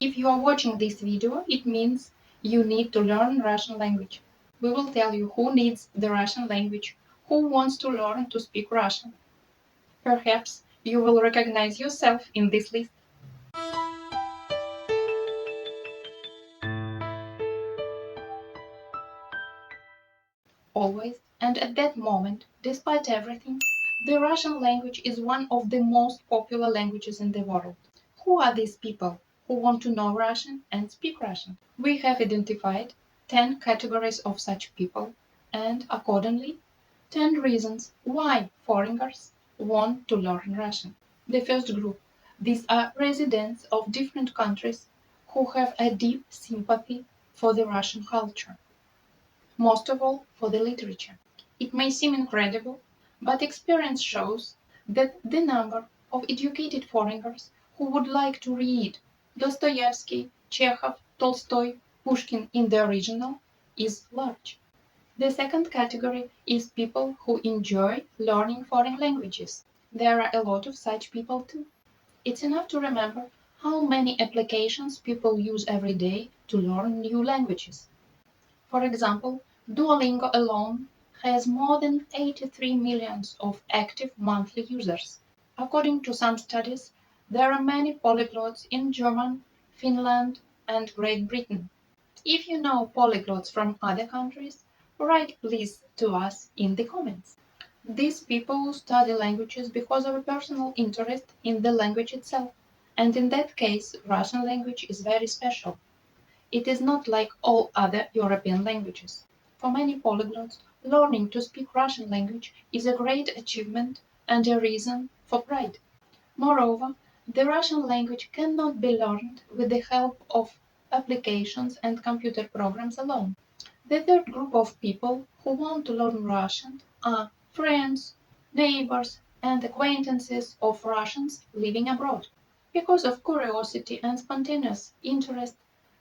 If you are watching this video, it means you need to learn Russian language. We will tell you who needs the Russian language, who wants to learn to speak Russian. Perhaps you will recognize yourself in this list. Always, and at that moment, despite everything, the Russian language is one of the most popular languages in the world. Who are these people who want to know Russian and speak Russian? We have identified 10 categories of such people and, accordingly, 10 reasons why foreigners want to learn Russian. The first group, these are residents of different countries who have a deep sympathy for the Russian culture, most of all for the literature. It may seem incredible, but experience shows that the number of educated foreigners who would like to read Dostoevsky, Chekhov, Tolstoy, Pushkin in the original is large. The second category is people who enjoy learning foreign languages. There are a lot of such people too. It's enough to remember how many applications people use every day to learn new languages. For example, Duolingo alone has more than 83 million of active monthly users. According to some studies, there are many polyglots in German, Finland, and Great Britain. If you know polyglots from other countries, write please to us in the comments. These people study languages because of a personal interest in the language itself, and in that case, Russian language is very special. It is not like all other European languages. For many polyglots, learning to speak Russian language is a great achievement and a reason for pride. Moreover, the Russian language cannot be learned with the help of applications and computer programs alone. The third group of people who want to learn Russian are friends, neighbors, and acquaintances of Russians living abroad. Because of curiosity and spontaneous interest,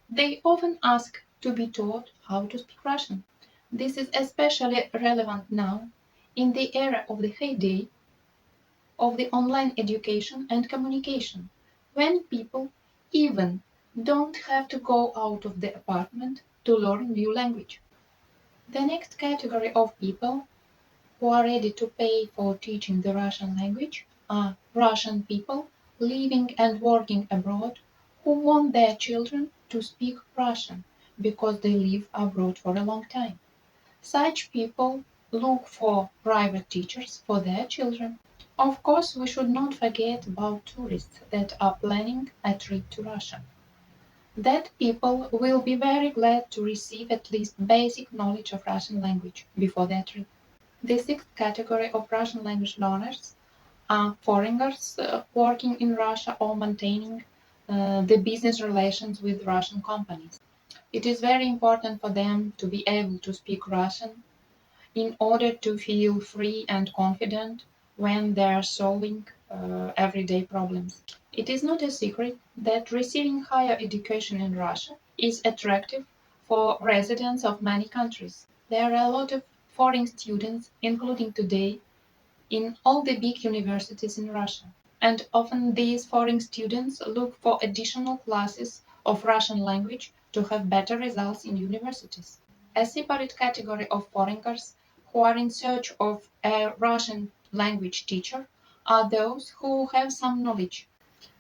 they often ask to be taught how to speak Russian. This is especially relevant now, in the era of the heyday of the online education and communication, when people even don't have to go out of the apartment to learn new language. The next category of people who are ready to pay for teaching the Russian language are Russian people living and working abroad who want their children to speak Russian because they live abroad for a long time. Such people look for private teachers for their children. Of course, we should not forget about tourists that are planning a trip to Russia. That people will be very glad to receive at least basic knowledge of Russian language before their trip. The sixth category of Russian language learners are foreigners working in Russia or maintaining the business relations with Russian companies. It is very important for them to be able to speak Russian in order to feel free and confident when they are solving everyday problems. It is not a secret that receiving higher education in Russia is attractive for residents of many countries. There are a lot of foreign students, including today, in all the big universities in Russia. And often these foreign students look for additional classes of Russian language to have better results in universities. A separate category of foreigners who are in search of a Russian language teacher are those who have some knowledge.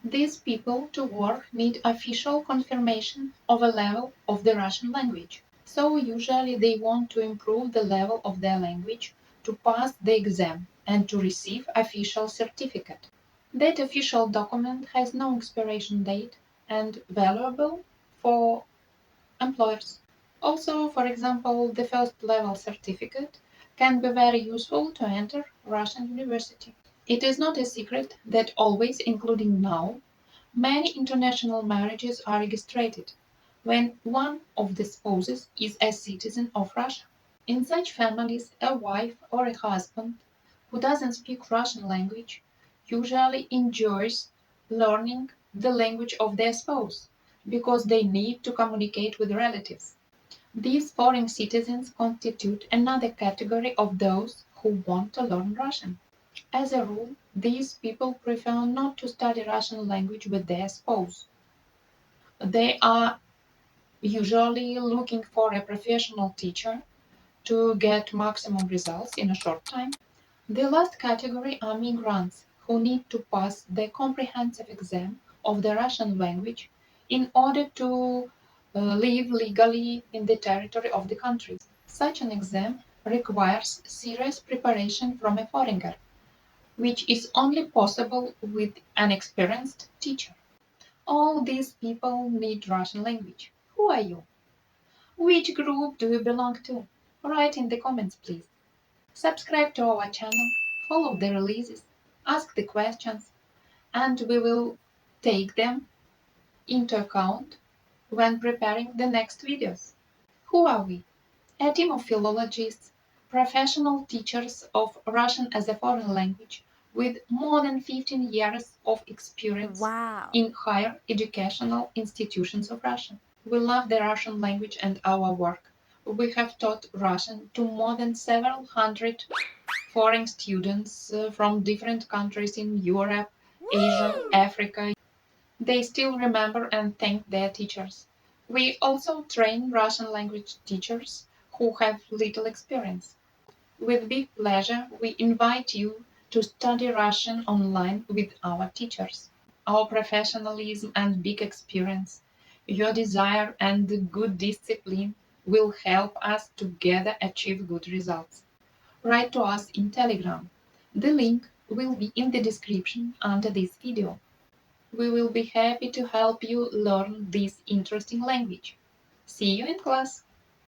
These people to work need official confirmation of a level of the Russian language. So usually they want to improve the level of their language to pass the exam and to receive official certificate. That official document has no expiration date and valuable for employers. Also, for example, the first level certificate can be very useful to enter Russian university. It is not a secret that always, including now, many international marriages are registered when one of the spouses is a citizen of Russia. In such families, a wife or a husband who doesn't speak Russian language usually enjoys learning the language of their spouse because they need to communicate with relatives. These foreign citizens constitute another category of those who want to learn Russian. As a rule, these people prefer not to study Russian language with their spouse. They are usually looking for a professional teacher to get maximum results in a short time. The last category are migrants who need to pass the comprehensive exam of the Russian language in order to live legally in the territory of the country. Such an exam requires serious preparation from a foreigner, which is only possible with an experienced teacher. All these people need Russian language. Who are you? Which group do you belong to? Write in the comments, please. Subscribe to our channel, follow the releases, ask the questions, and we will take them into account when preparing the next videos. Who are we? A team of philologists, professional teachers of Russian as a foreign language with more than 15 years of experience Wow. in higher educational institutions of Russia. We love the Russian language and our work. We have taught Russian to more than several hundred foreign students from different countries in Europe, Asia, Woo! Africa. They still remember and thank their teachers. We also train Russian language teachers who have little experience. With big pleasure, we invite you to study Russian online with our teachers. Our professionalism and big experience, your desire and good discipline will help us together achieve good results. Write to us in Telegram. The link will be in the description under this video. We will be happy to help you learn this interesting language. See you in class!